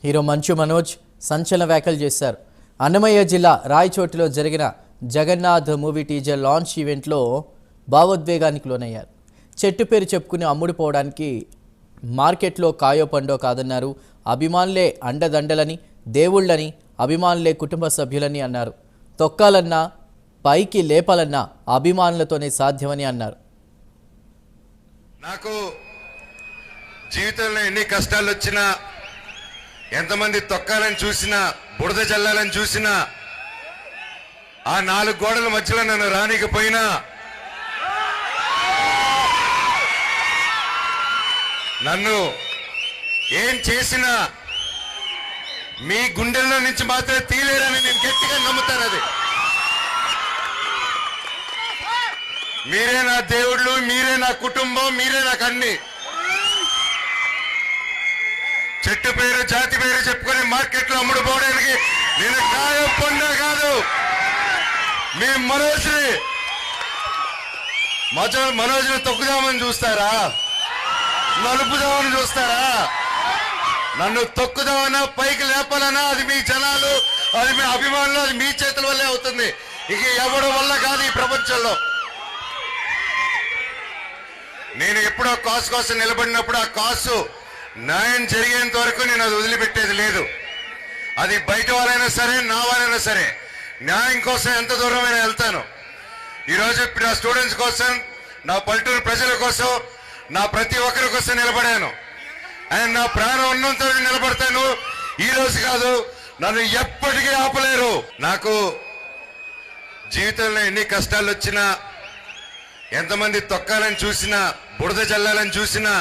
Hero Manchu Manoj సంచలన వ్యాఖ్యలు చేశారు. అన్నమయ్య జిల్లా రాయచోటిలో జరిగిన జగన్నాథ్ మూవీ టీజర్ లాంచ్ ఈవెంట్లో భావోద్వేగానికి లోనయ్యారు. చెట్టు పేరు చెప్పుకుని అమ్ముడుపోవడానికి మార్కెట్లో కాయో పండో కాదన్నారు. అభిమానులే అండదండలని, దేవుళ్ళని, అభిమానులే కుటుంబ సభ్యులని అన్నారు. తొక్కాలన్నా పైకి లేపాలన్నా అభిమానులతోనే సాధ్యమని అన్నారు. నాకు జీవితంలో ఎన్ని కష్టాలు వచ్చినా, ఎంతమంది తొక్కాలని చూసినా, బురద జల్లాలని చూసినా, ఆ 4 గోడల మధ్యలో నన్ను రానికపోయినా నన్ను ఏం చేసినా మీ గుండెల్లో నుంచి మాత్రమే తీలేరని నేను గట్టిగా నమ్ముతాను. అది మీరే నా దేవుళ్ళు, మీరే నా కుటుంబం, మీరే నాకు అన్ని. చెట్టు పేరు జాతి పేరు చెప్పుకొని మార్కెట్లో అమ్ముడుపోవడానికి నేను కాయం పొందా కాదు. మీ మనోజ్ని తొక్కుదామని చూస్తారా? నలుపుదామని చూస్తారా? నన్ను తొక్కుదామన్నా పైకి లేపాలన్నా అది మీ జనాలు, అది మీ అభిమానులు, అది మీ చేతుల వల్లే అవుతుంది. ఇక ఎవరి వల్ల కాదు ఈ ప్రపంచంలో. నేను ఎప్పుడో కాసు కోసం నిలబడినప్పుడు ఆ కాసు న్యాయం జరిగేంత వరకు నేను అది వదిలిపెట్టేది లేదు. అది బయట వాళ్ళైనా సరే, నా వాళ్ళైనా సరే, న్యాయం కోసం ఎంత దూరమైనా వెళ్తాను. ఈరోజు నా స్టూడెంట్స్ కోసం, నా పల్లెటూరు ప్రజల కోసం, నా ప్రతి ఒక్కరి కోసం నిలబడాను. అండ్ నా ప్రాణం ఉన్నంత నిలబడతాను. ఈ రోజు కాదు, నన్ను ఎప్పటికీ ఆపలేరు. నాకు జీవితంలో ఎన్ని కష్టాలు వచ్చినా, ఎంతమంది తొక్కాలని చూసినా, బురద జల్లాలని చూసినా,